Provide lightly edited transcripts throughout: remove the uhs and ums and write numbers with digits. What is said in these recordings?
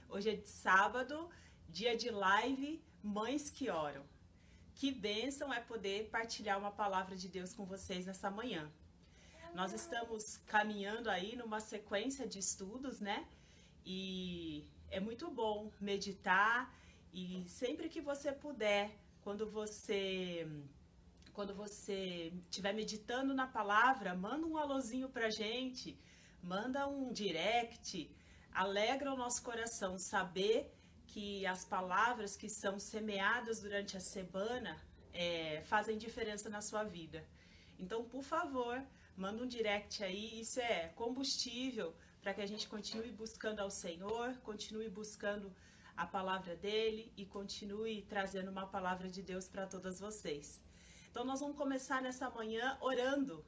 Hoje é de sábado, dia de live Mães que Oram. Que bênção é poder partilhar uma palavra de Deus com vocês nessa manhã. Nós estamos caminhando aí numa sequência de estudos, né? E é muito bom meditar e sempre que você puder, quando você estiver meditando na palavra, manda um alôzinho pra gente, manda um direct. Alegra o nosso coração saber que as palavras que são semeadas durante a semana fazem diferença na sua vida. Então, por favor, manda um direct aí. Isso é combustível para que a gente continue buscando ao Senhor, continue buscando a palavra dele e continue trazendo uma palavra de Deus para todas vocês. Então nós vamos começar nessa manhã orando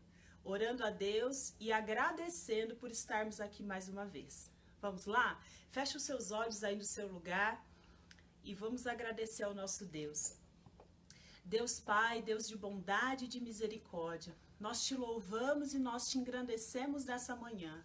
a Deus e agradecendo por estarmos aqui mais uma vez. Vamos lá? Feche os seus olhos aí no seu lugar e vamos agradecer ao nosso Deus. Deus Pai, Deus de bondade e de misericórdia, nós te louvamos e nós te engrandecemos nessa manhã.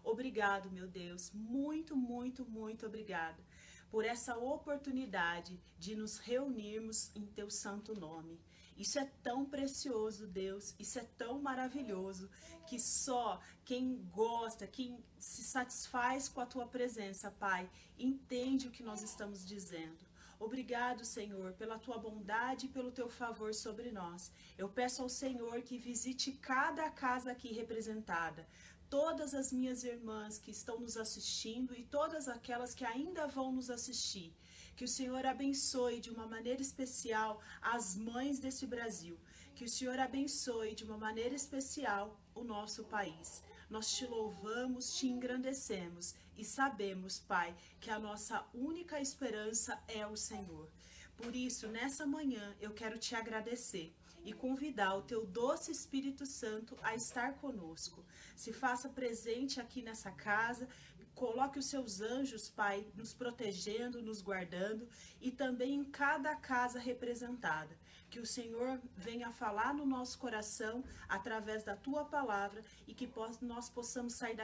Obrigado, meu Deus, muito, muito, muito obrigado por essa oportunidade de nos reunirmos em teu santo nome. Isso é tão precioso, Deus, isso é tão maravilhoso, que só quem gosta, quem se satisfaz com a tua presença, Pai, entende o que nós estamos dizendo. Obrigado, Senhor, pela tua bondade e pelo teu favor sobre nós. Eu peço ao Senhor que visite cada casa aqui representada, todas as minhas irmãs que estão nos assistindo e todas aquelas que ainda vão nos assistir. Que o Senhor abençoe de uma maneira especial as mães desse Brasil. Que o Senhor abençoe de uma maneira especial o nosso país. Nós te louvamos, te engrandecemos e sabemos, Pai, que a nossa única esperança é o Senhor. Por isso, nessa manhã, eu quero te agradecer e convidar o teu doce Espírito Santo a estar conosco. Se faça presente aqui nessa casa, coloque os seus anjos, Pai, nos protegendo, nos guardando e também em cada casa representada. Que o Senhor venha falar no nosso coração através da tua palavra e que nós possamos sair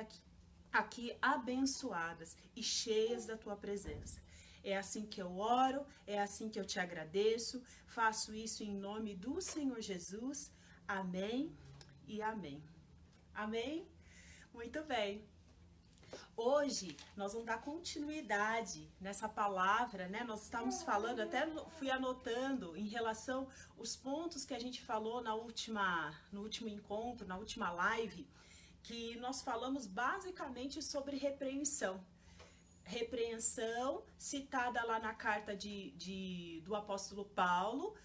aqui abençoadas e cheias da tua presença. É assim que eu oro, é assim que eu te agradeço. Faço isso em nome do Senhor Jesus. Amém e amém. Amém? Muito bem. Hoje nós vamos dar continuidade nessa palavra, né? Nós estamos falando, até fui anotando em relação aos pontos que a gente falou no último encontro, na última live, que nós falamos basicamente sobre repreensão. Repreensão citada lá na carta do apóstolo Paulo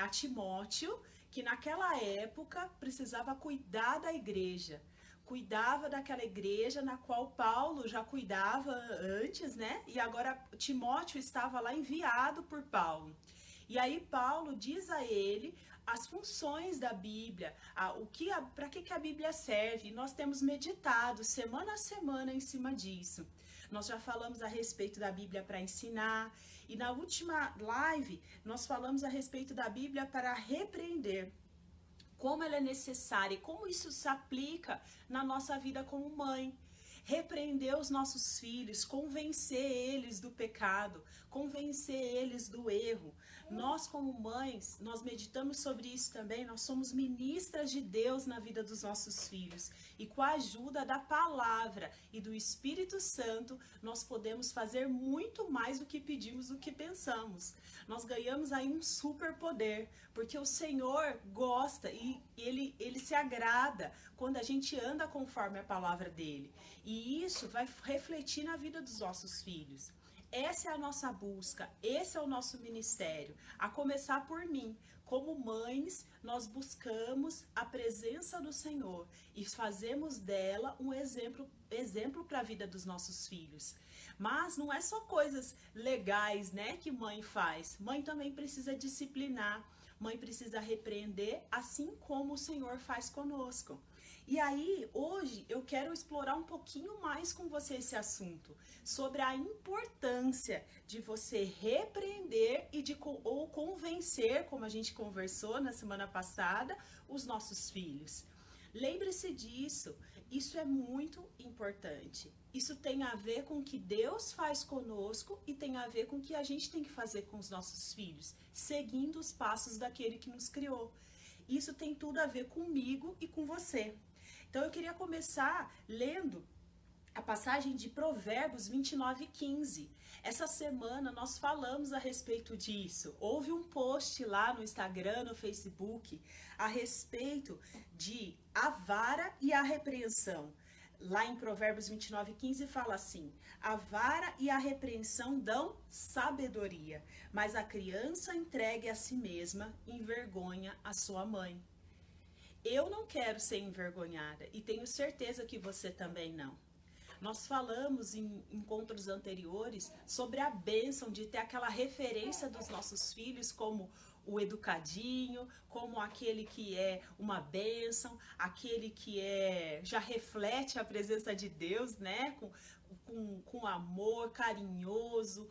a Timóteo, que naquela época precisava cuidar da igreja, cuidava daquela igreja na qual Paulo já cuidava antes, né? E agora Timóteo estava lá enviado por Paulo. E aí Paulo diz a ele as funções da Bíblia, para que a Bíblia serve. E nós temos meditado semana a semana em cima disso. Nós já falamos a respeito da Bíblia para ensinar e na última live nós falamos a respeito da Bíblia para repreender. Como ela é necessária e como isso se aplica na nossa vida como mãe. Repreender os nossos filhos, convencer eles do pecado, convencer eles do erro. Nós como mães, nós meditamos sobre isso também, nós somos ministras de Deus na vida dos nossos filhos. E com a ajuda da palavra e do Espírito Santo, nós podemos fazer muito mais do que pedimos, do que pensamos. Nós ganhamos aí um superpoder, porque o Senhor gosta e ele se agrada quando a gente anda conforme a palavra dele. E isso vai refletir na vida dos nossos filhos. Essa é a nossa busca, esse é o nosso ministério, a começar por mim. Como mães, nós buscamos a presença do Senhor e fazemos dela um exemplo para a vida dos nossos filhos. Mas não é só coisas legais, né, que mãe faz. Mãe também precisa disciplinar, mãe precisa repreender, assim como o Senhor faz conosco. E aí, hoje, eu quero explorar um pouquinho mais com você esse assunto, sobre a importância de você repreender ou convencer, como a gente conversou na semana passada, os nossos filhos. Lembre-se disso. Isso é muito importante. Isso tem a ver com o que Deus faz conosco e tem a ver com o que a gente tem que fazer com os nossos filhos, seguindo os passos daquele que nos criou. Isso tem tudo a ver comigo e com você. Então eu queria começar lendo a passagem de Provérbios 29:15. Essa semana nós falamos a respeito disso. Houve um post lá no Instagram, no Facebook, a respeito de a vara e a repreensão. Lá em Provérbios 29:15 fala assim: a vara e a repreensão dão sabedoria, mas a criança entregue a si mesma envergonha a sua mãe. Eu não quero ser envergonhada e tenho certeza que você também não. Nós falamos em encontros anteriores sobre a bênção de ter aquela referência dos nossos filhos como o educadinho, como aquele que é uma bênção, aquele que já reflete a presença de Deus, né? Com amor, carinhoso,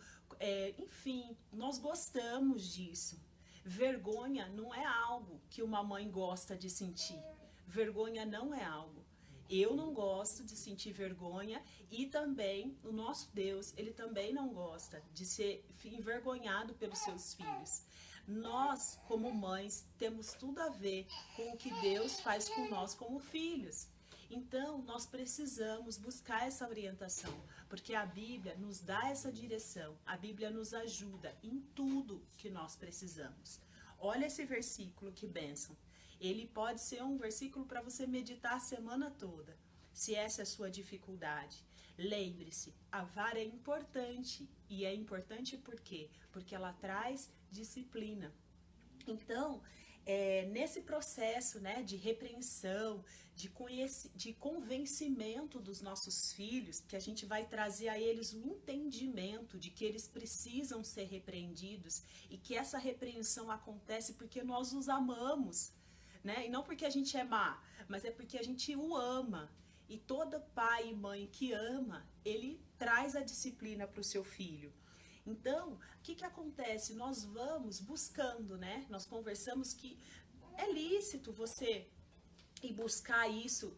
enfim, nós gostamos disso. Vergonha não é algo que uma mãe gosta de sentir. Vergonha não é algo. Eu não gosto de sentir vergonha e também o nosso Deus, ele também não gosta de ser envergonhado pelos seus filhos. Nós, como mães, temos tudo a ver com o que Deus faz com nós como filhos. Então, nós precisamos buscar essa orientação, porque a Bíblia nos dá essa direção, a Bíblia nos ajuda em tudo que nós precisamos. Olha esse versículo, que bênção. Ele pode ser um versículo para você meditar a semana toda, se essa é a sua dificuldade. Lembre-se, a vara é importante. E é importante por quê? Porque ela traz disciplina. Então, nesse processo, né, de repreensão, de convencimento dos nossos filhos, que a gente vai trazer a eles o entendimento de que eles precisam ser repreendidos e que essa repreensão acontece porque nós os amamos, né? E não porque a gente é má, mas é porque a gente o ama. E todo pai e mãe que ama, ele traz a disciplina para o seu filho. Então, o que acontece? Nós vamos buscando, né? Nós conversamos que é lícito você ir buscar isso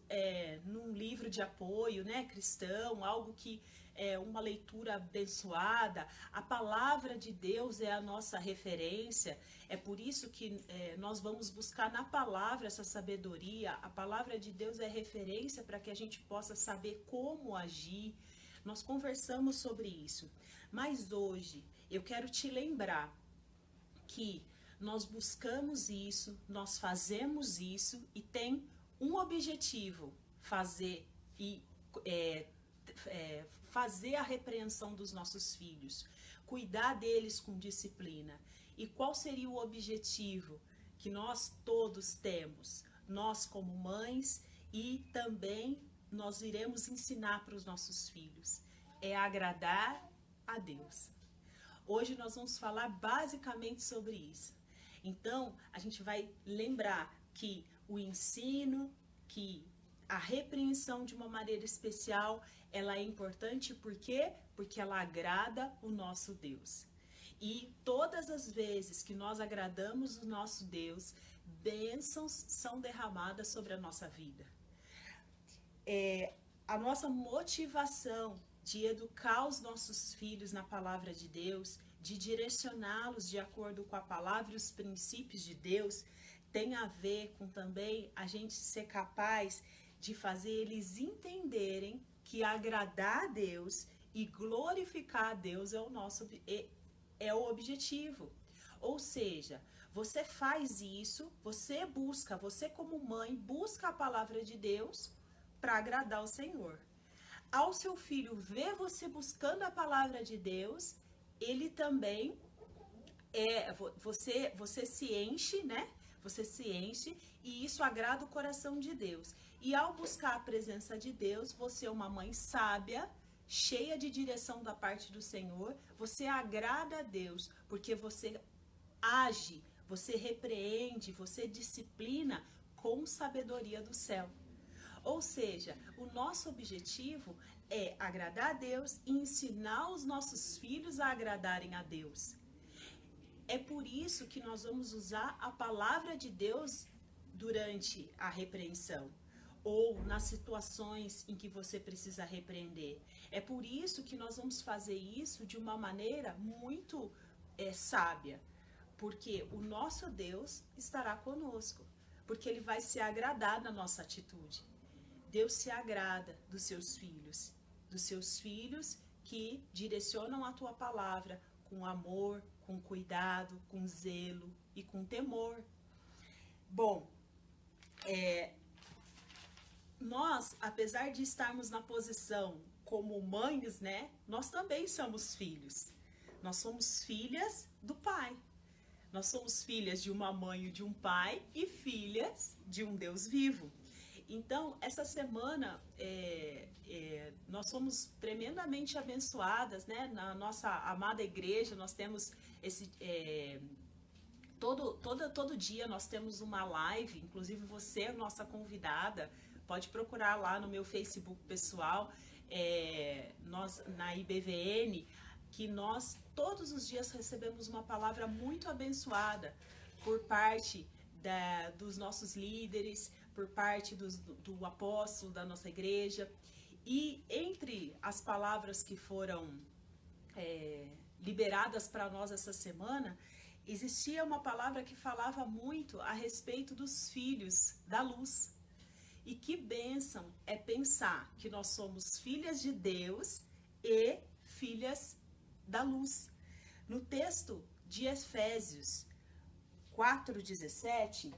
num livro de apoio, né, cristão, algo que é uma leitura abençoada. A palavra de Deus é a nossa referência. É por isso que nós vamos buscar na palavra essa sabedoria. A palavra de Deus é referência para que a gente possa saber como agir. Nós conversamos sobre isso. Mas hoje eu quero te lembrar que nós buscamos isso, nós fazemos isso e tem um objetivo: fazer a repreensão dos nossos filhos, cuidar deles com disciplina. E qual seria o objetivo que nós todos temos? Nós como mães, e também nós iremos ensinar para os nossos filhos, é agradar a Deus. Hoje nós vamos falar basicamente sobre isso. Então, a gente vai lembrar que o ensino, que a repreensão de uma maneira especial, ela é importante. Por quê? Porque ela agrada o nosso Deus. E todas as vezes que nós agradamos o nosso Deus, bênçãos são derramadas sobre a nossa vida. A nossa motivação de educar os nossos filhos na palavra de Deus, de direcioná-los de acordo com a palavra e os princípios de Deus, tem a ver com também a gente ser capaz de fazer eles entenderem que agradar a Deus e glorificar a Deus é o objetivo. Ou seja, você faz isso, você como mãe busca a palavra de Deus para agradar o Senhor. Ao seu filho ver você buscando a palavra de Deus, ele também você se enche, né? Você se enche e isso agrada o coração de Deus. E ao buscar a presença de Deus, você é uma mãe sábia, cheia de direção da parte do Senhor. Você agrada a Deus porque você age, você repreende, você disciplina com sabedoria do céu. Ou seja, o nosso objetivo é agradar a Deus e ensinar os nossos filhos a agradarem a Deus. É por isso que nós vamos usar a palavra de Deus durante a repreensão. ou nas situações em que você precisa repreender. É por isso que nós vamos fazer isso de uma maneira muito sábia, porque o nosso Deus estará conosco, porque Ele vai se agradar da nossa atitude. Deus se agrada dos seus filhos que direcionam a tua palavra com amor, com cuidado, com zelo e com temor. Bom, nós, apesar de estarmos na posição como mães, né, nós também somos filhos. Nós somos filhas do Pai. Nós somos filhas de uma mãe e de um pai e filhas de um Deus vivo. Então, essa semana, nós somos tremendamente abençoadas, né? Na nossa amada igreja, nós temos todo dia nós temos uma live, inclusive você é nossa convidada, pode procurar lá no meu Facebook pessoal, nós na IBVN, que nós todos os dias recebemos uma palavra muito abençoada por parte dos nossos líderes, por parte do apóstolo da nossa igreja. E entre as palavras que foram liberadas para nós essa semana, existia uma palavra que falava muito a respeito dos filhos da luz. E que bênção é pensar que nós somos filhas de Deus e filhas da luz. No texto de Efésios 4:17,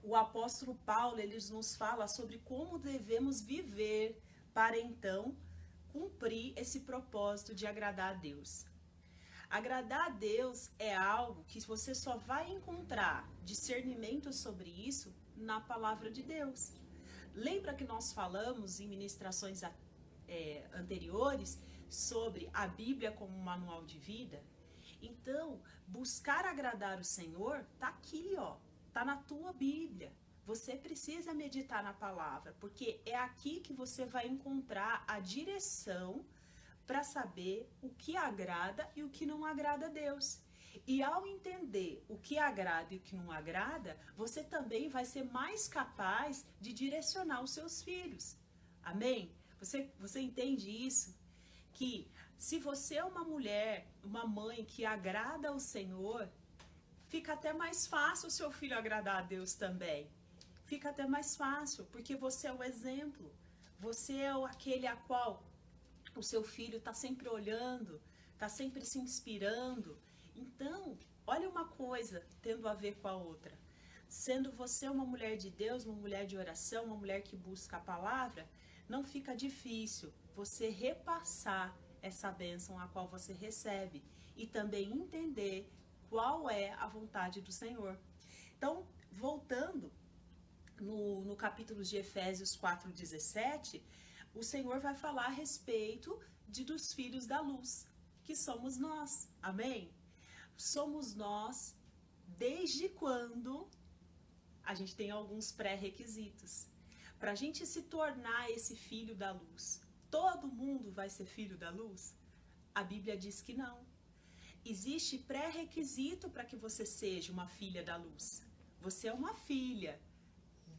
o apóstolo Paulo ele nos fala sobre como devemos viver para então cumprir esse propósito de agradar a Deus. Agradar a Deus é algo que você só vai encontrar discernimento sobre isso na palavra de Deus. Lembra que nós falamos em ministrações anteriores sobre a Bíblia como um manual de vida? Então, buscar agradar o Senhor tá aqui, ó, tá na tua Bíblia. Você precisa meditar na palavra, porque é aqui que você vai encontrar a direção para saber o que agrada e o que não agrada a Deus. E ao entender o que agrada e o que não agrada, você também vai ser mais capaz de direcionar os seus filhos. Amém? Você entende isso? Que se você é uma mulher, uma mãe que agrada ao Senhor, fica até mais fácil o seu filho agradar a Deus também. Fica até mais fácil, porque você é o exemplo. Você é aquele a qual o seu filho está sempre olhando, está sempre se inspirando. Então, olha uma coisa tendo a ver com a outra. Sendo você uma mulher de Deus, uma mulher de oração, uma mulher que busca a palavra, não fica difícil você repassar essa bênção a qual você recebe e também entender qual é a vontade do Senhor. Então, voltando no capítulo de Efésios 4:17, o Senhor vai falar a respeito dos filhos da luz, que somos nós. Amém? Somos nós desde quando a gente tem alguns pré-requisitos. Para a gente se tornar esse filho da luz, todo mundo vai ser filho da luz? A Bíblia diz que não. Existe pré-requisito para que você seja uma filha da luz. Você é uma filha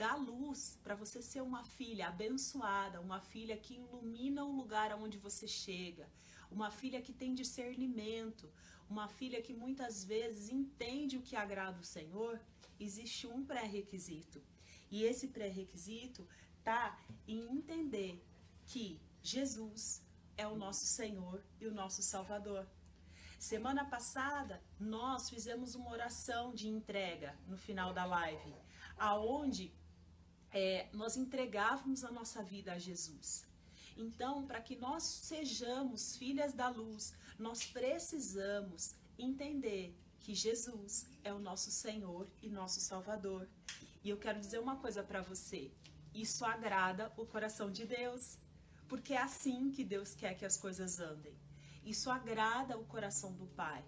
da luz, para você ser uma filha abençoada, uma filha que ilumina o lugar aonde você chega, uma filha que tem discernimento, uma filha que muitas vezes entende o que agrada o Senhor. Existe um pré-requisito. E esse pré-requisito está em entender que Jesus é o nosso Senhor e o nosso Salvador. Semana passada, nós fizemos uma oração de entrega no final da live, aonde nós entregávamos a nossa vida a Jesus. Então, para que nós sejamos filhas da luz, nós precisamos entender que Jesus é o nosso Senhor e nosso Salvador. E eu quero dizer uma coisa para você, isso agrada o coração de Deus, porque é assim que Deus quer que as coisas andem. Isso agrada o coração do Pai.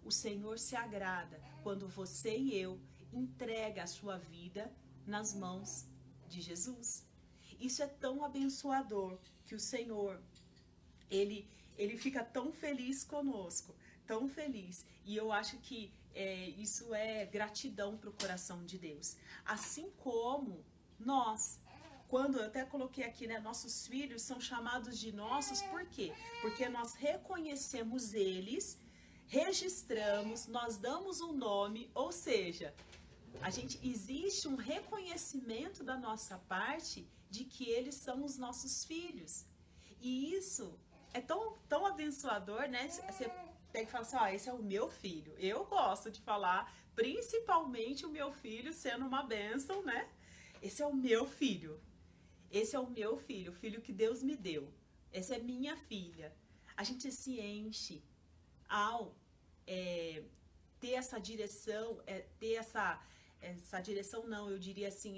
O Senhor se agrada quando você e eu entrega a sua vida nas mãos de Jesus. Isso é tão abençoador que o Senhor, ele fica tão feliz conosco, tão feliz. E eu acho que isso é gratidão para o coração de Deus. Assim como nós quando eu até coloquei aqui, né, nossos filhos são chamados de nossos, por quê? Porque nós reconhecemos eles, registramos, nós damos um nome, ou seja, existe um reconhecimento da nossa parte de que eles são os nossos filhos. E isso é tão abençoador, né? Você tem que falar assim, ó, esse é o meu filho. Eu gosto de falar, principalmente o meu filho sendo uma bênção, né? Esse é o meu filho. Esse é o meu filho, o filho que Deus me deu. Essa é minha filha. A gente se enche ao ter essa direção, ter essa direção não, eu diria assim,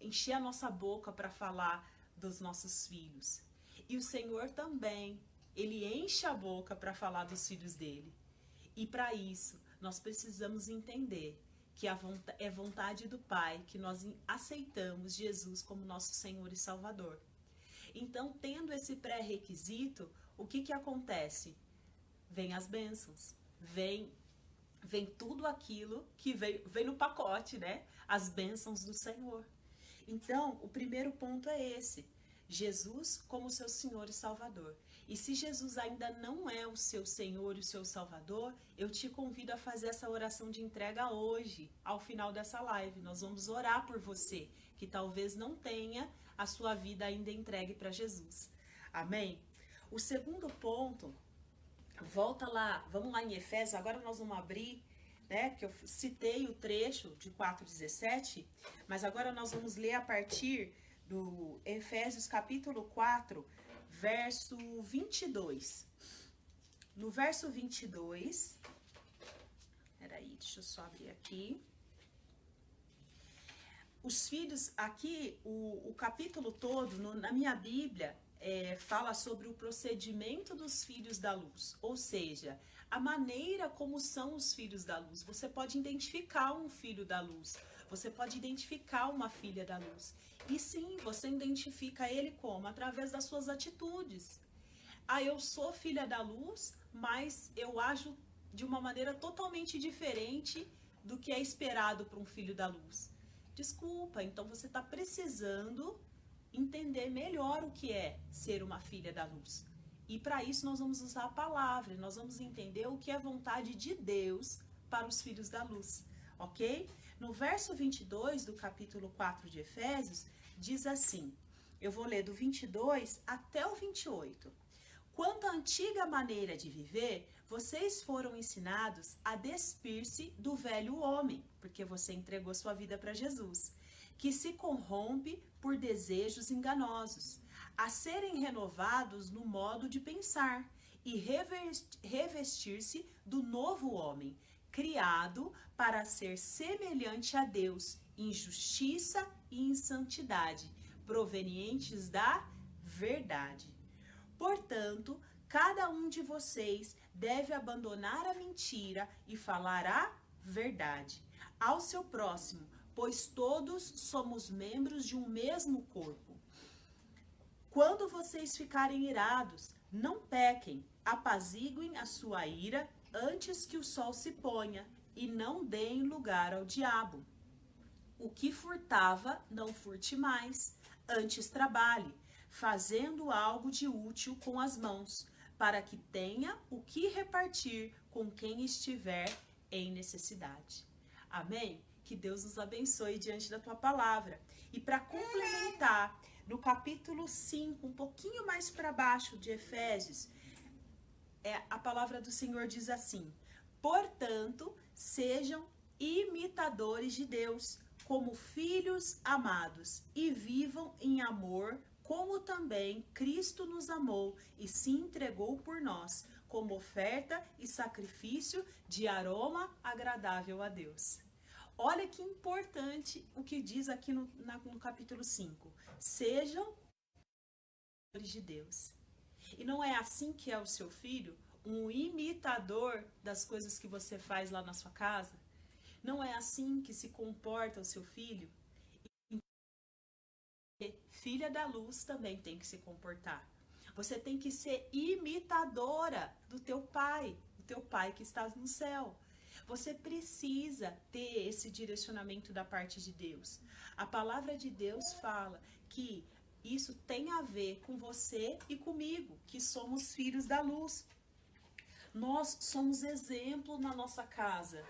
encher a nossa boca para falar dos nossos filhos. E o Senhor também, Ele enche a boca para falar dos filhos dele. E para isso, nós precisamos entender que é vontade do Pai que nós aceitamos Jesus como nosso Senhor e Salvador. Então, tendo esse pré-requisito, o que acontece? Vem as bênçãos, vem tudo aquilo que vem no pacote, né? As bênçãos do Senhor. Então, o primeiro ponto é esse: Jesus como seu Senhor e Salvador. E se Jesus ainda não é o seu Senhor e o seu Salvador, eu te convido a fazer essa oração de entrega hoje, ao final dessa live. Nós vamos orar por você, que talvez não tenha a sua vida ainda entregue para Jesus. Amém? O segundo ponto, volta lá, vamos lá em Efésios, agora nós vamos abrir, né, que eu citei o trecho de 4:17, mas agora nós vamos ler a partir do Efésios capítulo 4, verso 22. No verso 22, peraí, deixa eu só abrir aqui. Os filhos, aqui, o capítulo todo, na minha Bíblia, fala sobre o procedimento dos filhos da luz, ou seja, a maneira como são os filhos da luz. Você pode identificar um filho da luz, você pode identificar uma filha da luz. E sim, você identifica ele como? Através das suas atitudes. Ah, eu sou filha da luz, mas eu ajo de uma maneira totalmente diferente do que é esperado para um filho da luz. Desculpa, então você está precisando entender melhor o que é ser uma filha da luz. E para isso nós vamos usar a palavra, nós vamos entender o que é vontade de Deus para os filhos da luz, ok? No verso 22 do capítulo 4 de Efésios, diz assim, eu vou ler do 22 até o 28. Quanto à antiga maneira de viver, vocês foram ensinados a despir-se do velho homem, porque você entregou sua vida para Jesus, que se corrompe por desejos enganosos, a serem renovados no modo de pensar e revestir-se do novo homem, criado para ser semelhante a Deus em justiça e em santidade, provenientes da verdade. Portanto, cada um de vocês deve abandonar a mentira e falar a verdade ao seu próximo, pois todos somos membros de um mesmo corpo. Quando vocês ficarem irados, não pequem, apaziguem a sua ira antes que o sol se ponha e não deem lugar ao diabo. O que furtava, não furte mais, antes trabalhe, fazendo algo de útil com as mãos, para que tenha o que repartir com quem estiver em necessidade. Amém? Que Deus nos abençoe diante da tua palavra. E para complementar, no capítulo 5, um pouquinho mais para baixo de Efésios, a palavra do Senhor diz assim: portanto, sejam imitadores de Deus, como filhos amados, e vivam em amor, como também Cristo nos amou e se entregou por nós, como oferta e sacrifício de aroma agradável a Deus. Olha que importante o que diz aqui no capítulo 5. Sejam imitadores de Deus. E não é assim que é o seu filho, um imitador das coisas que você faz lá na sua casa? Não é assim que se comporta o seu filho? E filha da luz também tem que se comportar. Você tem que ser imitadora do teu pai que está no céu. Você precisa ter esse direcionamento da parte de Deus. A palavra de Deus fala que isso tem a ver com você e comigo, que somos filhos da luz. Nós somos exemplo na nossa casa.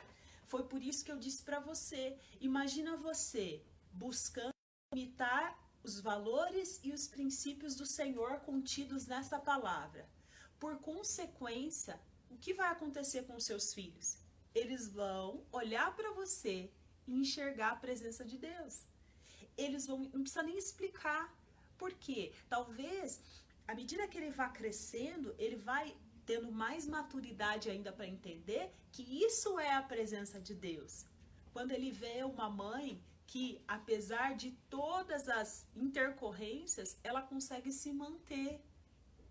Foi por isso que eu disse para você, imagina você buscando imitar os valores e os princípios do Senhor contidos nessa palavra. Por consequência, o que vai acontecer com os seus filhos? Eles vão olhar para você e enxergar a presença de Deus. Eles vão, não precisa nem explicar por quê. Talvez, à medida que ele vá crescendo, ele vai tendo mais maturidade ainda para entender que isso é a presença de Deus. Quando ele vê uma mãe que, apesar de todas as intercorrências, ela consegue se manter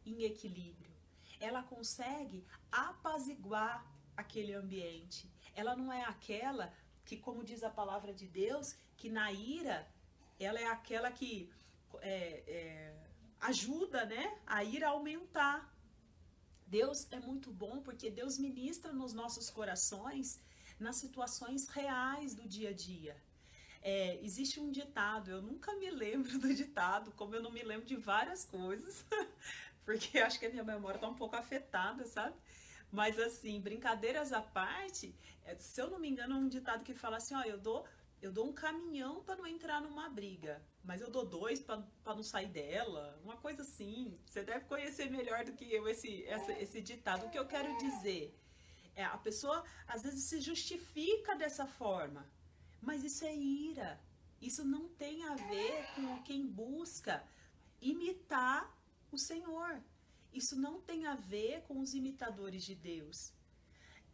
em equilíbrio. Ela consegue apaziguar aquele ambiente. Ela não é aquela que, como diz a palavra de Deus, que na ira, ela é aquela que ajuda, né, a ira a aumentar. Deus é muito bom porque Deus ministra nos nossos corações nas situações reais do dia a dia. Existe um ditado, eu nunca me lembro do ditado, como eu não me lembro de várias coisas, porque acho que a minha memória está um pouco afetada, sabe? Mas assim, brincadeiras à parte, se eu não me engano, é um ditado que fala assim, ó, eu dou um caminhão para não entrar numa briga, mas eu dou 2 para não sair dela, uma coisa assim. Você deve conhecer melhor do que eu esse ditado. O que eu quero dizer a pessoa às vezes se justifica dessa forma, mas isso é ira. Isso não tem a ver com quem busca imitar o Senhor. Isso não tem a ver com os imitadores de Deus.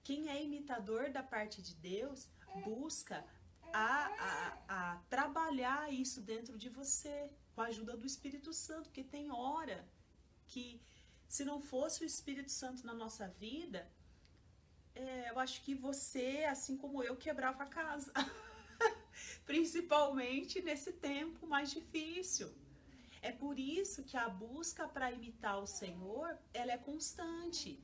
Quem é imitador da parte de Deus busca a trabalhar isso dentro de você, com a ajuda do Espírito Santo, porque tem hora que, se não fosse o Espírito Santo na nossa vida, eu acho que você, assim como eu, quebrava a casa. Principalmente nesse tempo mais difícil. É por isso que a busca para imitar o Senhor, ela é constante.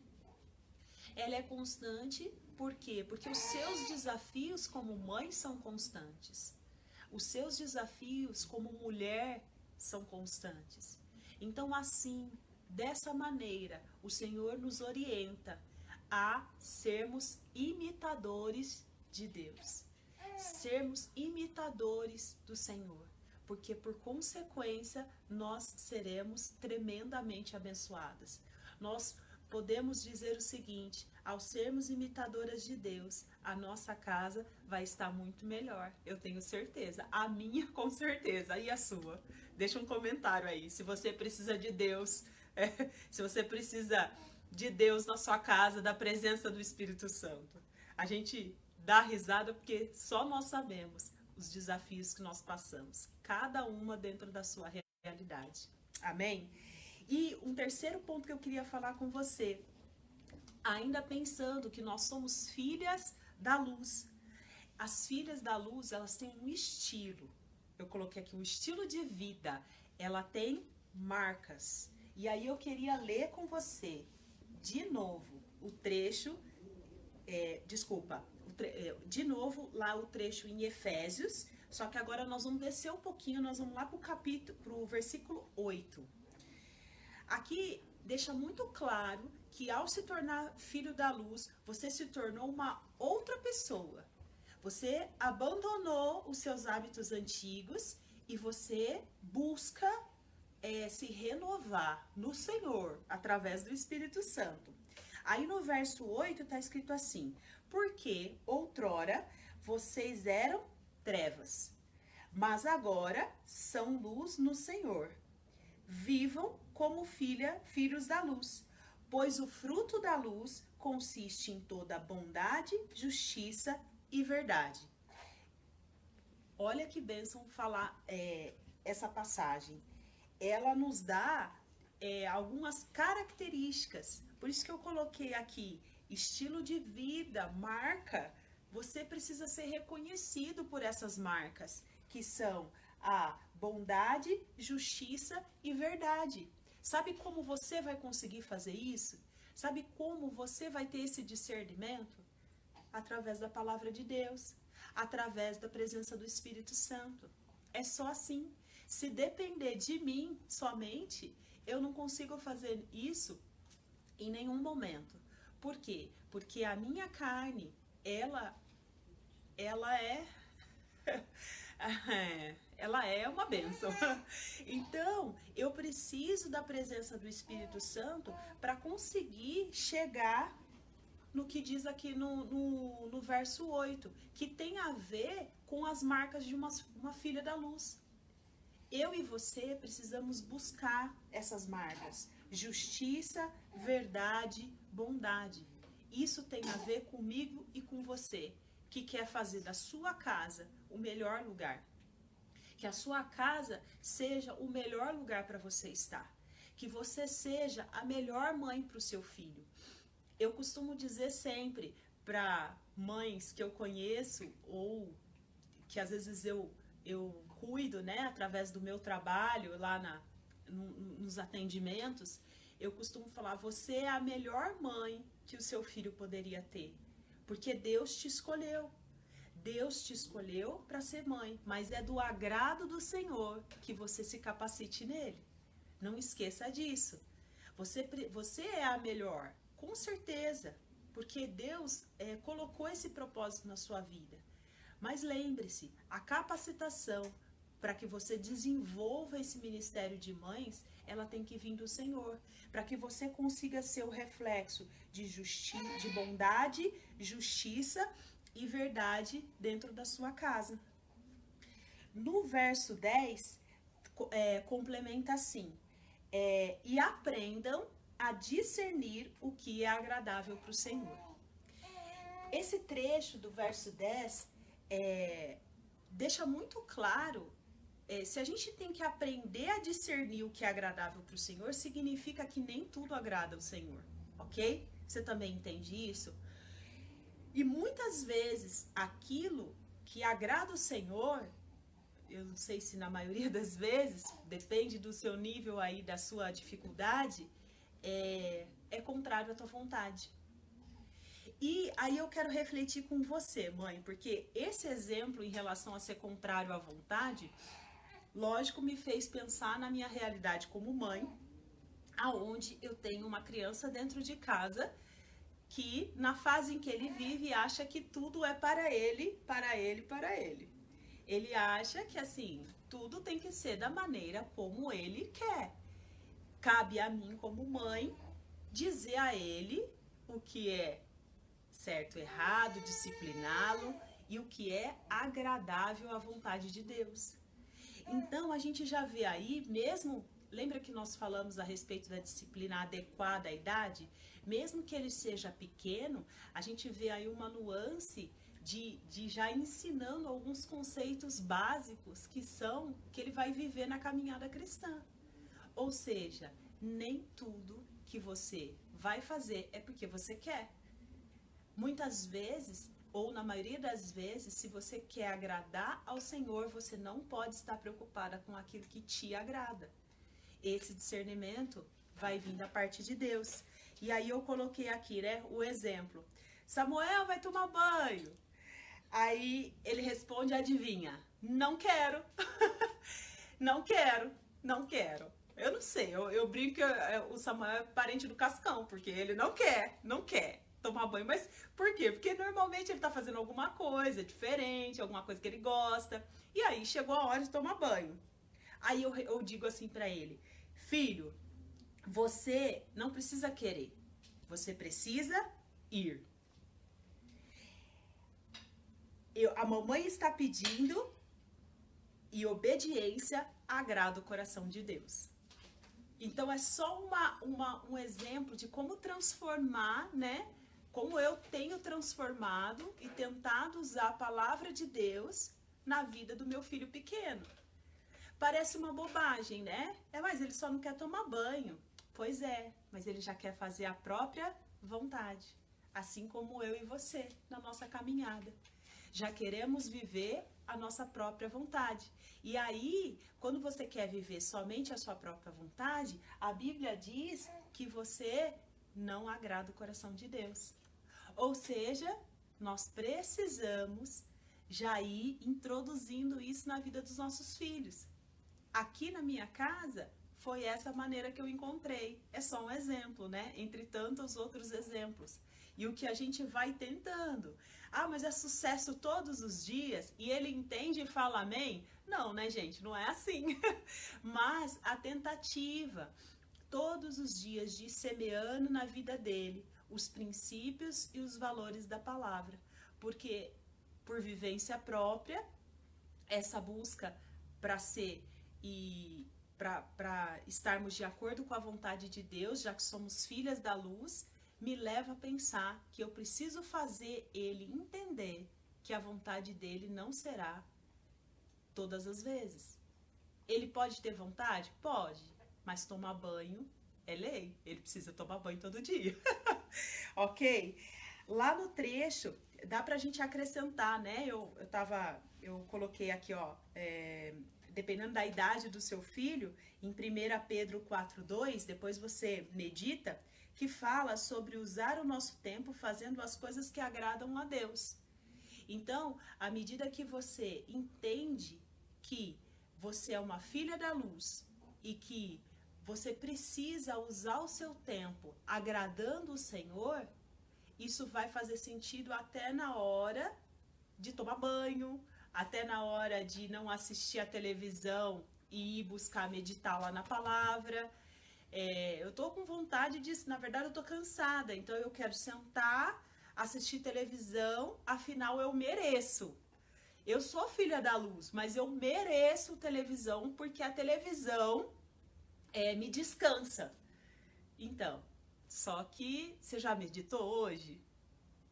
Ela é constante, por quê? Porque os seus desafios como mãe são constantes. Os seus desafios como mulher são constantes. Então, assim, dessa maneira, o Senhor nos orienta a sermos imitadores de Deus. Sermos imitadores do Senhor. Porque, por consequência, nós seremos tremendamente abençoadas. Nós podemos dizer o seguinte: ao sermos imitadoras de Deus, a nossa casa vai estar muito melhor. Eu tenho certeza. A minha, com certeza. E a sua? Deixa um comentário aí. Se você precisa de Deus, se você precisa de Deus na sua casa, da presença do Espírito Santo. A gente dá risada porque só nós sabemos os desafios que nós passamos. Cada uma dentro da sua realidade. Amém? E um terceiro ponto que eu queria falar com você, ainda pensando que nós somos filhas da luz. As filhas da luz, elas têm um estilo. Eu coloquei aqui um estilo de vida. Ela tem marcas. E aí eu queria ler com você, de novo, o trecho, de novo lá o trecho em Efésios, só que agora nós vamos descer um pouquinho, nós vamos lá pro versículo 8. Aqui deixa muito claro que ao se tornar filho da luz, você se tornou uma outra pessoa. Você abandonou os seus hábitos antigos e você busca se renovar no Senhor, através do Espírito Santo. Aí no verso 8 está escrito assim: porque outrora vocês eram trevas, mas agora são luz no Senhor. Vivam como filhos da luz, pois o fruto da luz consiste em toda bondade, justiça e verdade. Olha que bênção falar essa passagem. Ela nos dá algumas características. Por isso que eu coloquei aqui estilo de vida, marca. Você precisa ser reconhecido por essas marcas, que são a bondade, justiça e verdade. Sabe como você vai conseguir fazer isso? Sabe como você vai ter esse discernimento? Através da palavra de Deus, através da presença do Espírito Santo. É só assim. Se depender de mim somente, eu não consigo fazer isso em nenhum momento. Por quê? Porque a minha carne, ela é ela é uma bênção. Então, eu preciso da presença do Espírito Santo para conseguir chegar no que diz aqui no verso 8, que tem a ver com as marcas de uma filha da luz. Eu e você precisamos buscar essas marcas: justiça, verdade, bondade. Isso tem a ver comigo e com você, que quer fazer da sua casa o melhor lugar. Que a sua casa seja o melhor lugar para você estar. Que você seja a melhor mãe para o seu filho. Eu costumo dizer sempre para mães que eu conheço ou que às vezes eu cuido, né, através do meu trabalho lá nos atendimentos, eu costumo falar: você é a melhor mãe que o seu filho poderia ter, porque Deus te escolheu. Deus te escolheu para ser mãe, mas é do agrado do Senhor que você se capacite nele. Não esqueça disso. Você é a melhor, com certeza, porque Deus colocou esse propósito na sua vida. Mas lembre-se, a capacitação para que você desenvolva esse ministério de mães, ela tem que vir do Senhor, para que você consiga ser o reflexo de bondade, justiça e verdade dentro da sua casa. No verso 10, complementa assim: e aprendam a discernir o que é agradável para o Senhor. Esse trecho do verso 10 deixa muito claro, se a gente tem que aprender a discernir o que é agradável para o Senhor, significa que nem tudo agrada ao Senhor, ok? Você também entende isso? E muitas vezes aquilo que agrada o Senhor, eu não sei se na maioria das vezes, depende do seu nível aí, da sua dificuldade, é contrário à tua vontade. E aí eu quero refletir com você, mãe, porque esse exemplo em relação a ser contrário à vontade, lógico, me fez pensar na minha realidade como mãe, aonde eu tenho uma criança dentro de casa que, na fase em que ele vive, acha que tudo é para ele, para ele, para ele. Ele acha que, assim, tudo tem que ser da maneira como ele quer. Cabe a mim, como mãe, dizer a ele o que é certo, errado, discipliná-lo, e o que é agradável à vontade de Deus. Então, a gente já vê aí, mesmo, lembra que nós falamos a respeito da disciplina adequada à idade? Mesmo que ele seja pequeno, a gente vê aí uma nuance de já ensinando alguns conceitos básicos que ele vai viver na caminhada cristã. Ou seja, nem tudo que você vai fazer é porque você quer. Muitas vezes, ou na maioria das vezes, se você quer agradar ao Senhor, você não pode estar preocupada com aquilo que te agrada. Esse discernimento vai vir da parte de Deus. E aí eu coloquei aqui, né, o exemplo. Samuel vai tomar banho. Aí ele responde, adivinha? Não quero. Não quero, não quero. Eu não sei, eu brinco que o Samuel é parente do Cascão, porque ele não quer tomar banho. Mas por quê? Porque normalmente ele tá fazendo alguma coisa diferente, alguma coisa que ele gosta. E aí chegou a hora de tomar banho. Aí eu digo assim pra ele: filho, você não precisa querer, você precisa ir. A mamãe está pedindo e obediência agrada o coração de Deus. Então é só um exemplo de como transformar, né? Como eu tenho transformado e tentado usar a palavra de Deus na vida do meu filho pequeno. Parece uma bobagem, né? Mas ele só não quer tomar banho. Pois é, mas ele já quer fazer a própria vontade. Assim como eu e você, na nossa caminhada. Já queremos viver a nossa própria vontade. E aí, quando você quer viver somente a sua própria vontade, a Bíblia diz que você não agrada o coração de Deus. Ou seja, nós precisamos já ir introduzindo isso na vida dos nossos filhos. Aqui na minha casa, foi essa maneira que eu encontrei. É só um exemplo, né? Entre tantos outros exemplos. E o que a gente vai tentando. Ah, mas é sucesso todos os dias? E ele entende e fala amém? Não, né, gente? Não é assim. Mas a tentativa, todos os dias, de semeando na vida dele os princípios e os valores da palavra. Porque, por vivência própria, essa busca para ser e para estarmos de acordo com a vontade de Deus, já que somos filhas da luz, me leva a pensar que eu preciso fazer ele entender que a vontade dele não será todas as vezes. Ele pode ter vontade? Pode, mas tomar banho é lei, ele precisa tomar banho todo dia. Ok? Lá no trecho, dá pra gente acrescentar, né? Eu coloquei aqui, ó, dependendo da idade do seu filho, em 1 Pedro 4:2, depois você medita, que fala sobre usar o nosso tempo fazendo as coisas que agradam a Deus. Então, à medida que você entende que você é uma filha da luz e que você precisa usar o seu tempo agradando o Senhor, isso vai fazer sentido até na hora de tomar banho, até na hora de não assistir a televisão e ir buscar meditar lá na palavra. Eu tô com vontade disso, na verdade eu tô cansada, então eu quero sentar, assistir televisão, afinal eu mereço. Eu sou filha da luz, mas eu mereço televisão porque a televisão me descansa. Então, só que você já meditou hoje?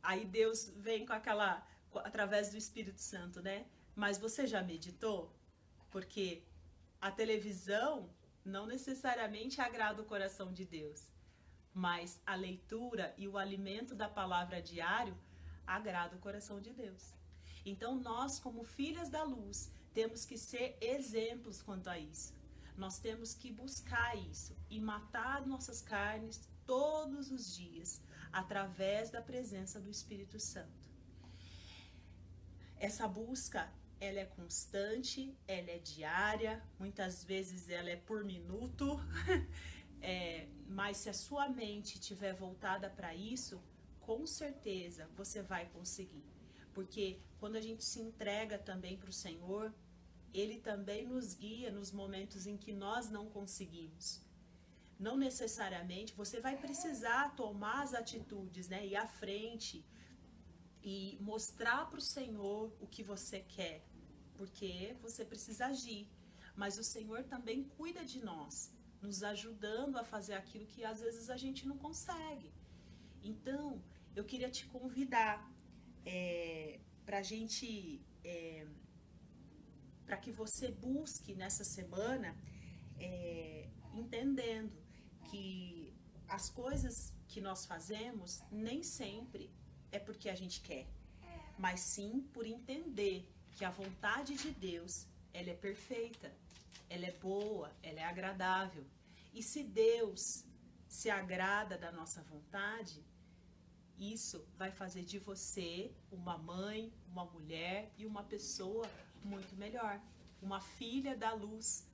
Aí Deus vem com aquela, através do Espírito Santo, né? Mas você já meditou? Porque a televisão não necessariamente agrada o coração de Deus, mas a leitura e o alimento da palavra diário agrada o coração de Deus. Então nós, como filhas da luz, temos que ser exemplos quanto a isso. Nós temos que buscar isso e matar nossas carnes todos os dias, através da presença do Espírito Santo. Essa busca, ela é constante, ela é diária, muitas vezes ela é por minuto, mas se a sua mente estiver voltada para isso, com certeza você vai conseguir. Porque quando a gente se entrega também para o Senhor, Ele também nos guia nos momentos em que nós não conseguimos. Não necessariamente você vai precisar tomar as atitudes, né? Ir à frente e mostrar para o Senhor o que você quer, porque você precisa agir. Mas o Senhor também cuida de nós, nos ajudando a fazer aquilo que às vezes a gente não consegue. Então, eu queria te convidar para a gente, para que você busque nessa semana, entendendo que as coisas que nós fazemos nem sempre é porque a gente quer, mas sim por entender que a vontade de Deus, ela é perfeita, ela é boa, ela é agradável. E se Deus se agrada da nossa vontade, isso vai fazer de você uma mãe, uma mulher e uma pessoa muito melhor. Uma filha da luz,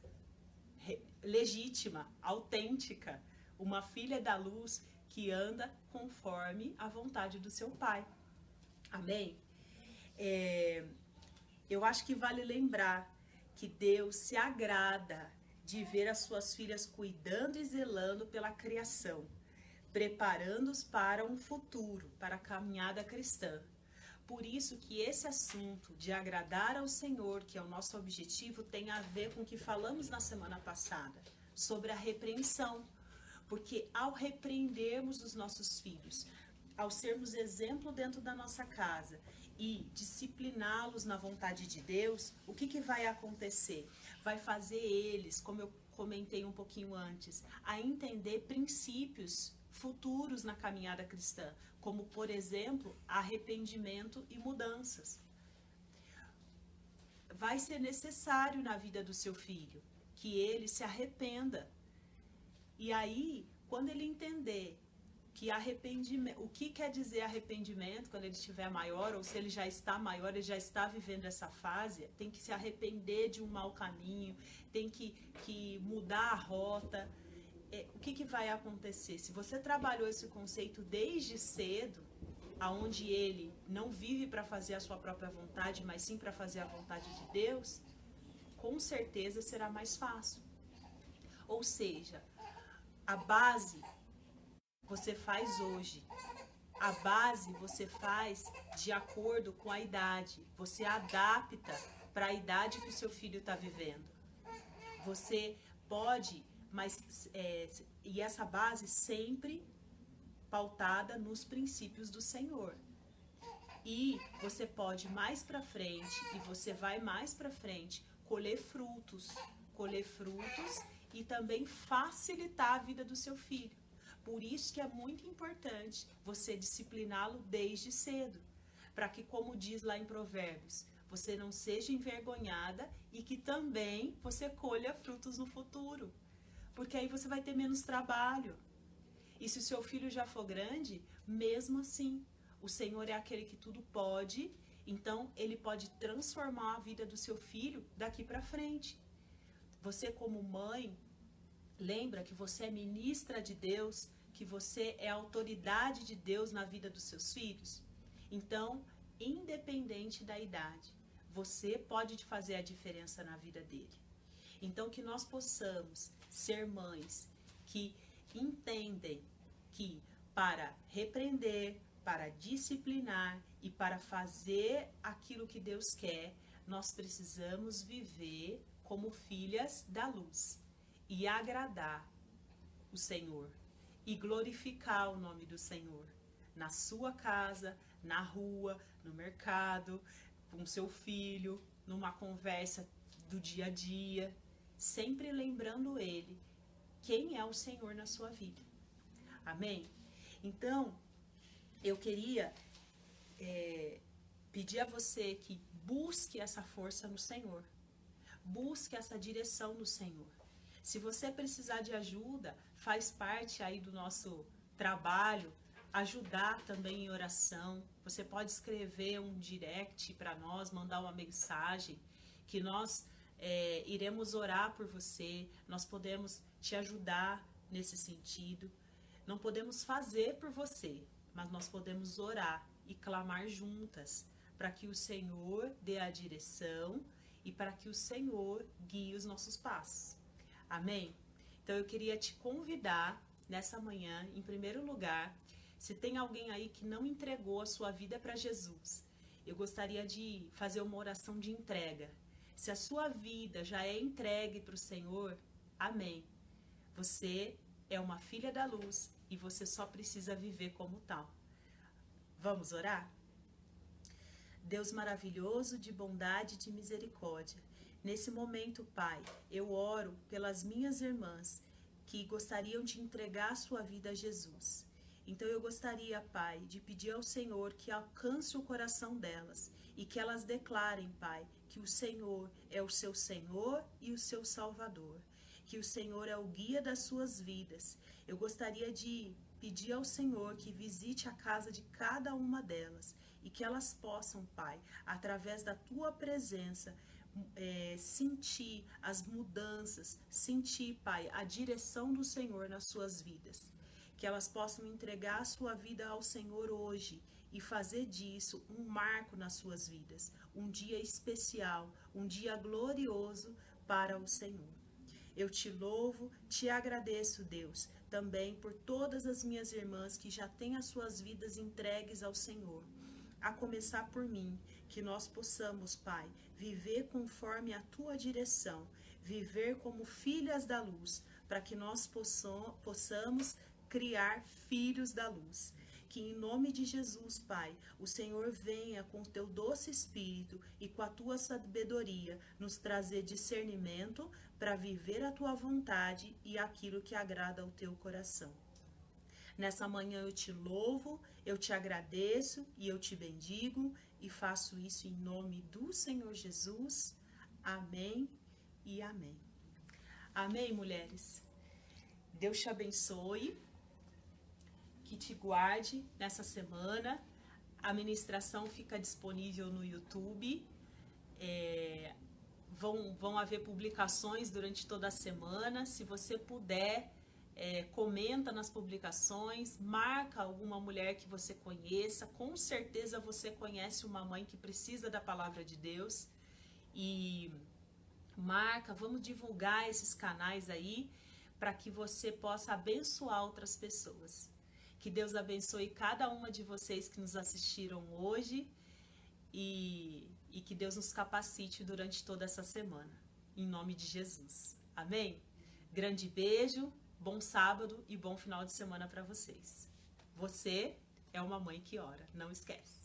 legítima, autêntica. Uma filha da luz que anda conforme a vontade do seu Pai. Amém? Eu acho que vale lembrar que Deus se agrada de ver as suas filhas cuidando e zelando pela criação, preparando-os para um futuro, para a caminhada cristã. Por isso que esse assunto de agradar ao Senhor, que é o nosso objetivo, tem a ver com o que falamos na semana passada, sobre a repreensão. Porque ao repreendermos os nossos filhos, ao sermos exemplo dentro da nossa casa e discipliná-los na vontade de Deus, o que vai acontecer? Vai fazer eles, como eu comentei um pouquinho antes, a entender princípios futuros na caminhada cristã, como, por exemplo, arrependimento e mudanças. Vai ser necessário na vida do seu filho que ele se arrependa. E aí, quando ele entender que arrependimento, o que quer dizer arrependimento quando ele estiver maior, ou se ele já está maior, ele já está vivendo essa fase, tem que se arrepender de um mau caminho, tem que mudar a rota. O que vai acontecer? Se você trabalhou esse conceito desde cedo, aonde ele não vive para fazer a sua própria vontade, mas sim para fazer a vontade de Deus, com certeza será mais fácil. Ou seja, a base você faz hoje. A base você faz de acordo com a idade. Você adapta para a idade que o seu filho está vivendo. Você pode, e essa base sempre pautada nos princípios do Senhor. E você pode mais para frente, e você vai mais para frente, colher frutos e também facilitar a vida do seu filho. Por isso que é muito importante você discipliná-lo desde cedo, para que, como diz lá em Provérbios, você não seja envergonhada e que também você colha frutos no futuro, porque aí você vai ter menos trabalho. E se o seu filho já for grande, mesmo assim, o Senhor é aquele que tudo pode, então ele pode transformar a vida do seu filho daqui para frente. Você, como mãe, lembra que você é ministra de Deus, que você é autoridade de Deus na vida dos seus filhos? Então, independente da idade, você pode fazer a diferença na vida dele. Então, que nós possamos ser mães que entendem que para repreender, para disciplinar e para fazer aquilo que Deus quer, nós precisamos viver como filhas da luz e agradar o Senhor e glorificar o nome do Senhor na sua casa, na rua, no mercado, com seu filho, numa conversa do dia a dia, sempre lembrando ele quem é o Senhor na sua vida. Amém? Então, eu queria pedir a você que busque essa força no Senhor. Busque essa direção no Senhor. Se você precisar de ajuda, faz parte aí do nosso trabalho, ajudar também em oração. Você pode escrever um direct para nós, mandar uma mensagem, que nós iremos orar por você, nós podemos te ajudar nesse sentido. Não podemos fazer por você, mas nós podemos orar e clamar juntas para que o Senhor dê a direção e para que o Senhor guie os nossos passos. Amém? Então eu queria te convidar nessa manhã, em primeiro lugar, se tem alguém aí que não entregou a sua vida para Jesus, eu gostaria de fazer uma oração de entrega. Se a sua vida já é entregue para o Senhor, amém. Você é uma filha da luz e você só precisa viver como tal. Vamos orar? Deus maravilhoso, de bondade e de misericórdia, nesse momento, Pai, eu oro pelas minhas irmãs que gostariam de entregar a sua vida a Jesus. Então eu gostaria, Pai, de pedir ao Senhor que alcance o coração delas e que elas declarem, Pai, que o Senhor é o seu Senhor e o seu Salvador, que o Senhor é o guia das suas vidas. Eu gostaria de pedir ao Senhor que visite a casa de cada uma delas e que elas possam, Pai, através da tua presença, sentir as mudanças, sentir, Pai, a direção do Senhor nas suas vidas. Que elas possam entregar a sua vida ao Senhor hoje e fazer disso um marco nas suas vidas, um dia especial, um dia glorioso para o Senhor. Eu te louvo, te agradeço, Deus, também por todas as minhas irmãs que já têm as suas vidas entregues ao Senhor. A começar por mim, que nós possamos, Pai, viver conforme a tua direção, viver como filhas da luz, para que nós possamos criar filhos da luz. Que em nome de Jesus, Pai, o Senhor venha com o teu doce espírito e com a tua sabedoria nos trazer discernimento para viver a tua vontade e aquilo que agrada ao teu coração. Nessa manhã eu te louvo, eu te agradeço e eu te bendigo e faço isso em nome do Senhor Jesus. Amém e amém. Amém, mulheres? Deus te abençoe. que te guarde nessa semana. A ministração fica disponível no YouTube. Vão haver publicações durante toda a semana. Se você puder, comenta nas publicações, marca alguma mulher que você conheça. Com certeza você conhece uma mãe que precisa da palavra de Deus. E marca, vamos divulgar esses canais aí para que você possa abençoar outras pessoas. Que Deus abençoe cada uma de vocês que nos assistiram hoje e que Deus nos capacite durante toda essa semana. Em nome de Jesus. Amém? Grande beijo, bom sábado e bom final de semana para vocês. Você é uma mãe que ora, não esquece.